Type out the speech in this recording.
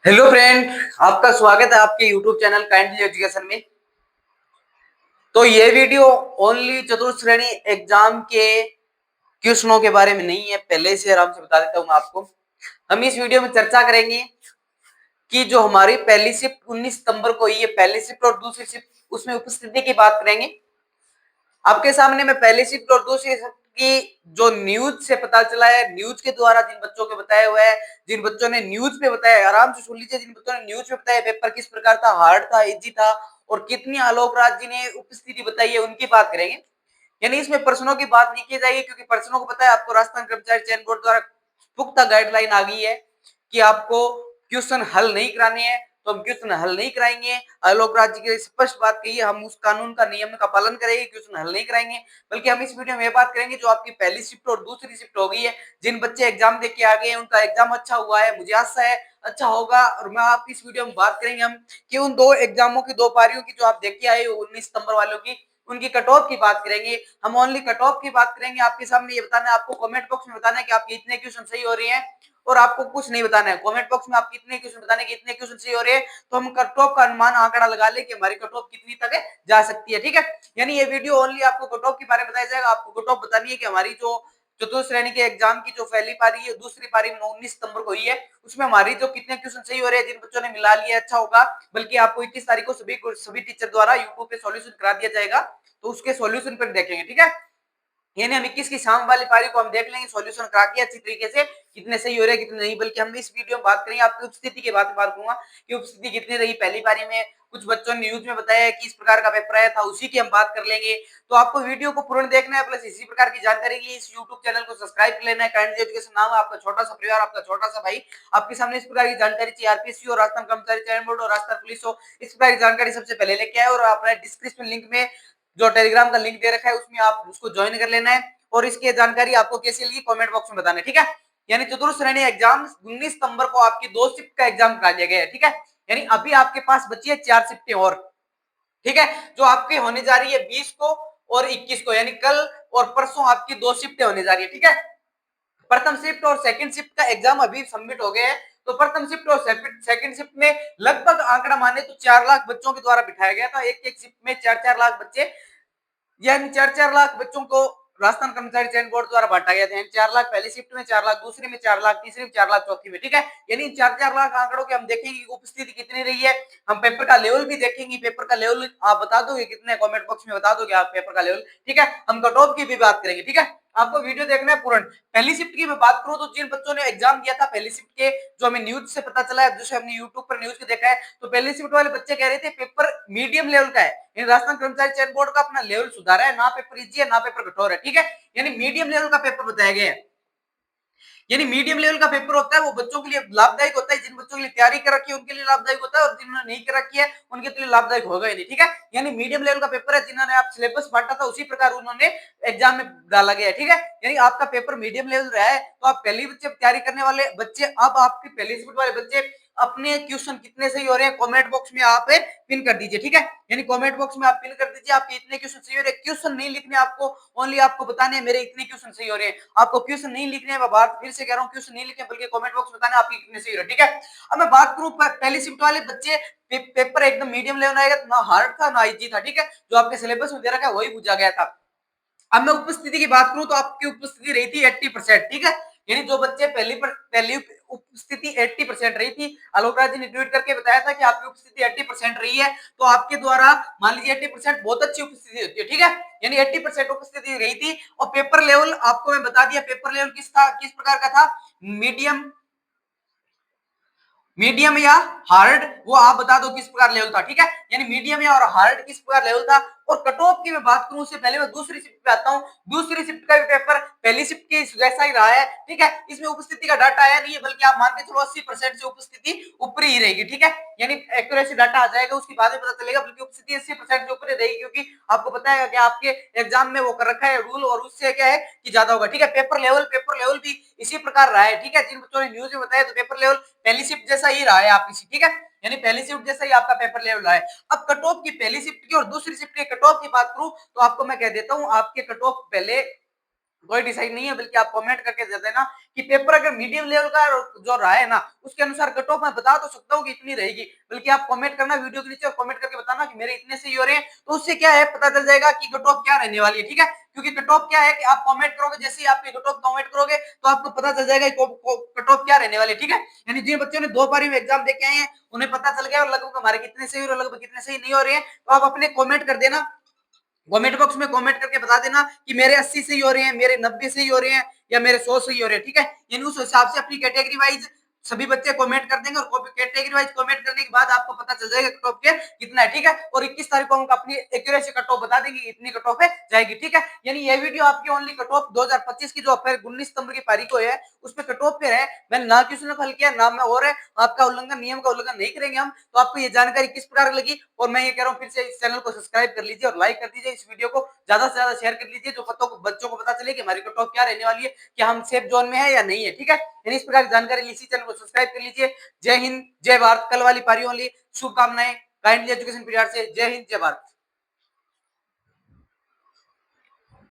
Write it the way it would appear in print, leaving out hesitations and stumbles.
Hello friend, आपका स्वागत है आपके यूट्यूब चैनल काइंडली एजुकेशन में। तो ये वीडियो ओनली चतुर्थ श्रेणी एग्जाम के क्वेश्चनों के बारे में नहीं है, पहले से आराम से बता देता हूँ आपको। हम इस वीडियो में चर्चा करेंगे कि जो हमारी पहली शिफ्ट 19 सितंबर को हुई है, पहली शिफ्ट और दूसरी शिफ्ट, उसमें उपस्थिति की बात करेंगे। आपके सामने मैं पहली शिफ्ट और दूसरी शिफ्ट की जो न्यूज से पता चला है, न्यूज के द्वारा जिन बच्चों के बताया हुआ है, जिन बच्चों ने न्यूज पे बताया, आराम से सुन लीजिए, जिन बच्चों ने न्यूज पे बताया पेपर किस प्रकार था, हार्ड था, इजी था और कितनी आलोक राज जी ने उपस्थिति बताई है, उनकी बात करेंगे। यानी इसमें प्रश्नों की बात नहीं की जाएगी, क्योंकि प्रश्नों को पता है आपको, राजस्थान कर्मचारी चयन बोर्ड द्वारा पुख्ता गाइडलाइन आ गई है कि आपको क्वेश्चन हल नहीं कराने हैं, तो हम क्वेश्चन हल नहीं कराएंगे। आलोक राज जी की स्पष्ट बात कही है, हम उस कानून का नियम का पालन करेंगे, क्वेश्चन हल नहीं कराएंगे। बल्कि हम इस वीडियो में बात करेंगे जो आपकी पहली शिफ्ट और दूसरी शिफ्ट हो गई है, जिन बच्चे एग्जाम देके आ गए हैं, उनका एग्जाम अच्छा हुआ है, मुझे आशा है अच्छा होगा। और मैं आप इस वीडियो में बात करेंगे हम कि उन दो एग्जामों की, दो पारियों की जो आप देख के आए हो 19 सितंबर वालों की, उनकी कट ऑफ की बात करेंगे। हम ओनली कट ऑफ की बात करेंगे। आपके सामने ये बताना है, आपको कमेंट बॉक्स में बताना है कि आपके इतने क्वेश्चन सही हो रहे हैं, और आपको कुछ नहीं बताना है। कमेंट बॉक्स में आप कितने क्वेश्चन बताने कि इतने क्वेश्चन सही हो रहे हैं, तो हम कट ऑफ का अनुमान आंकड़ा लगा ले कि हमारी कट ऑफ कितनी तक जा सकती है। ठीक है, यानी ये वीडियो ओनली आपको कट ऑफ के बारे में बताया जाएगा। आपको कट ऑफ बतानी है कि हमारी जो चतुर्थ श्रेणी के एग्जाम की जो पहली पारी है, दूसरी पारी में 19 सितंबर को हुई है, उसमें हमारी जो कितने क्वेश्चन सही हो रहे हैं, जिन बच्चों ने मिला लिया अच्छा होगा। बल्कि आपको 21 तारीख को सभी टीचर द्वारा यूट्यूब पे सॉल्यूशन करा दिया जाएगा, तो उसके सॉल्यूशन पर देखेंगे। ठीक है, यानी हम 21 की शाम वाली पारी को हम देख लेंगे सॉल्यूशन करा के अच्छी तरीके से, कितने सही हो रहे हैं कितने नहीं। बल्कि हम इस वीडियो में बात करेंगे, आपकी उपस्थिति की बात करूंगा कि उपस्थिति कितनी रही पहली पारी में। कुछ बच्चों ने न्यूज में बताया कि इस प्रकार का पेपर आया था, उसी की हम बात कर लेंगे। तो आपको वीडियो को पूर्ण देखना है, प्लस इसी प्रकार की जानकारी के लिए इस यूट्यूब चैनल को सब्सक्राइब कर लेना है। काइंडली एजुकेशन नाम है आपका छोटा सा परिवार, आपका छोटा सा भाई। आपके सामने इस प्रकार की जानकारी चाहिए, आरपीएससी और राजस्थान कर्मचारी चयन बोर्ड और राजस्थान पुलिस हो, इस प्रकार की जानकारी सबसे पहले लेके आए। और आपने डिस्क्रिप्शन लिंक में जो टेलीग्राम का लिंक दे रखा है, उसमें आप उसको ज्वाइन कर लेना है। और इसकी जानकारी आपको कैसे लगी कमेंट बॉक्स में बताना है। ठीक है, यानी चतुर्थ श्रेणी एग्जाम 19 सितंबर को आपकी 2 शिफ्ट का एग्जाम करा दिया गया है। ठीक है, यानी अभी आपके पास बची है 4 शिफ्टें और। ठीक है, जो आपकी होने जा रही है 20 को और 21 को, यानी कल और परसों आपकी 2 शिफ्टें होने जा रही है। ठीक है, प्रथम शिफ्ट और सेकंड शिफ्ट का एग्जाम अभी सबमिट हो गया है। तो प्रथम शिफ्ट और सेकंड शिफ्ट में लगभग आंकड़ा माने तो 4 लाख बच्चों के द्वारा बिठाया गया था। एक एक शिफ्ट में 4-4 लाख बच्चे, यानी 4-4 लाख बच्चों को राजस्थान कर्मचारी चयन बोर्ड द्वारा बांटा गया था। 4 लाख पहली शिफ्ट में, 4 लाख दूसरी में, 4 लाख तीसरी में, 4 लाख चौथी में। ठीक है, यानी 4-4 लाख आंकड़ों के हम देखेंगे कि उपस्थिति कितनी रही है। हम पेपर का लेवल भी देखेंगे, पेपर का लेवल आप बता दोगे कितने, कमेंट बॉक्स में बता दोगे आप पेपर का लेवल। ठीक है, हम कट ऑफ की भी बात करेंगे। ठीक है, आपको वीडियो देखना है पूर्ण। पहली शिफ्ट की मैं बात करूं तो जिन बच्चों ने एग्जाम दिया था पहली शिफ्ट के, जो हमें न्यूज से पता चला है, जैसे हमने यूट्यूब पर न्यूज के देखा है, तो पहली शिफ्ट वाले बच्चे कह रहे थे पेपर मीडियम लेवल का है। राजस्थान कर्मचारी चयन बोर्ड का अपना लेवल सुधारा है, ना पेपर इजी है ना पेपर कठोर है। ठीक है, यानी मीडियम लेवल का पेपर बताया गया है। यानी मीडियम लेवल का पेपर होता है वो बच्चों के लिए लाभदायक होता है, जिन बच्चों के लिए तैयारी कर रखी है उनके लिए लाभदायक होता है, और जिन्होंने नहीं कर रखी है उनके लिए लाभदायक होगा ही नहीं। ठीक है, यानी मीडियम लेवल का पेपर है, जिन्होंने आप सिलेबस बांटा था उसी प्रकार उन्होंने एग्जाम में डाला गया है। ठीक है, यानी आपका पेपर मीडियम लेवल रहा है, तो आप पहली बच्चे तैयारी करने वाले बच्चे, अब आपके पहली शिफ्ट वाले बच्चे अपने क्वेश्चन कितने सही हो रहे हैं कमेंट बॉक्स में आप पिन कर दीजिए। ठीक है, यानी कमेंट बॉक्स में आप पिन कर दीजिए आपके इतने क्वेश्चन सही हो रहे हैं। क्वेश्चन नहीं लिखने आपको, ओनली आपको बताने हैं मेरे इतने क्वेश्चन सही हो रहे हैं। आपको क्वेश्चन नहीं लिखने हैं, मैं बात फिर से कह रहा हूं, क्वेश्चन नहीं लिखने बल्कि कमेंट बॉक्स में बताना आपकी कितने सही हो रहे हैं। ठीक है, अब मैं बात करूं पहली शिफ्ट वाले बच्चे, पेपर एकदम मीडियम लेवल आएगा, ना हार्ड था ना इजी था। ठीक है, जो आपके सिलेबस में दे रखा है वही पूछा गया था। अब मैं उपस्थिति की बात करूं तो आपकी उपस्थिति रही थी 80%। ठीक है, यानी जो बच्चे पहली उपस्थिति 80% रही थी, आलोक राज जी ने ट्वीट करके बताया था कि आपकी उपस्थिति 80% रही है, तो आपके द्वारा मान लीजिए 80% बहुत अच्छी उपस्थिति होती है। ठीक है, यानी 80% उपस्थिति रही थी। और पेपर लेवल आपको मैं बता दिया, पेपर लेवल किस प्रकार का था, मीडियम, मीडियम या हार्ड, वो आप बता दो किस प्रकार लेवल था। ठीक है, यानी मीडियम या और हार्ड किस प्रकार लेवल था। और कट ऑफ की मैं बात करूं उससे पहले मैं दूसरी शिफ्ट पे आता हूं। दूसरी शिफ्ट का भी पेपर पहली शिफ्ट के जैसा ही रहा है। ठीक है, इसमें उपस्थिति का डाटा आया नहीं है, बल्कि आप मान के चलो 80% से उपस्थिति ऊपर ही रहेगी। ठीक है, यानी एक्यूरेसी डाटा आ जाएगा उसके बाद में पता चलेगा, बल्कि उपस्थिति 80% से ऊपर ही रहेगी, क्योंकि आपको पता है कि आपके एग्जाम में वो कर रखा है रूल, और उससे क्या है कि ज्यादा होगा। ठीक है, पेपर लेवल भी इसी प्रकार रहा है। ठीक है, जिन बच्चों ने न्यूज में बताया, तो पेपर लेवल पहली शिफ्ट जैसा ही रहा है आपकी। ठीक है, यानी पहली शिफ्ट जैसा ही आपका पेपर लेवल रहा है। अब कट ऑफ की पहली शिफ्ट की और दूसरी शिफ्ट की कट ऑफ की बात करूं तो आपको मैं कह देता हूं, आपके कट ऑफ पहले कोई डिसाइड नहीं है, बल्कि आप कमेंट करके दे देना कि पेपर अगर मीडियम लेवल का जो रहा है ना उसके अनुसार कट ऑफ मैं बता तो सकता हूँ कि इतनी रहेगी, बल्कि आप कमेंट करना वीडियो के नीचे और कमेंट करके बताना कि मेरे इतने सही हो रहे हैं, तो उससे क्या है पता चल जाएगा कि कट ऑफ क्या रहने वाली है। ठीक है, क्योंकि कट ऑफ क्या है कि आप कमेंट करोगे, जैसे ही आप कट ऑफ कमेंट करोगे तो आपको पता चल जाएगा कट ऑफ क्या रहने वाली है। ठीक है, यानी जिन बच्चों ने 2 बारी में एग्जाम दे के आए हैं उन्हें पता चल गया और लगभग हमारे कितने सही हो रहे हैं, लगभग कितने सही नहीं हो रहे हैं, तो आप अपने कमेंट कर देना, कमेंट बॉक्स में कमेंट करके बता देना कि मेरे 80 सही हो रहे हैं, मेरे 90 सही हो रहे हैं या मेरे 100 सही हो रहे हैं। ठीक है, यानी उस हिसाब से अपनी कैटेगरी वाइज सभी बच्चे कमेंट कर देंगे और कैटेगरी वाइज कमेंट करने के बाद आपको पता चल जाएगा कट ऑफ के कितना है। ठीक है, और 21 तारीख को हम अपनी एक्यूरेसी कट ऑफ बता देंगे इतनी कट ऑफ है जाएगी। ठीक है, यानी ये वीडियो आपकी ओनली कट ऑफ 2025 की जो फिर 19 सितंबर की तारीख को है उस पर कट ऑफ पे है। मैंने ना किसी ने फल किया ना मैं, और है आपका उल्लंघन, नियम का उल्लंघन नहीं करेंगे हम। तो आपको ये जानकारी किस प्रकार लगी, और मैं ये कह रहा हूँ फिर से इस चैनल को सब्सक्राइब कर लीजिए और लाइक कर दीजिए, इस वीडियो को ज्यादा से ज्यादा शेयर कर लीजिए, जो बच्चों को पता चले कि हमारी कट ऑफ क्या रहने वाली है, कि हम सेफ जोन में है या नहीं है। ठीक है, इस प्रकार की जानकारी इसी चैनल को सब्सक्राइब कर लीजिए। जय हिंद जय भारत। कल वाली पारी वाली शुभकामनाएं काइंडली एजुकेशन पीरियड से। जय हिंद जय भारत।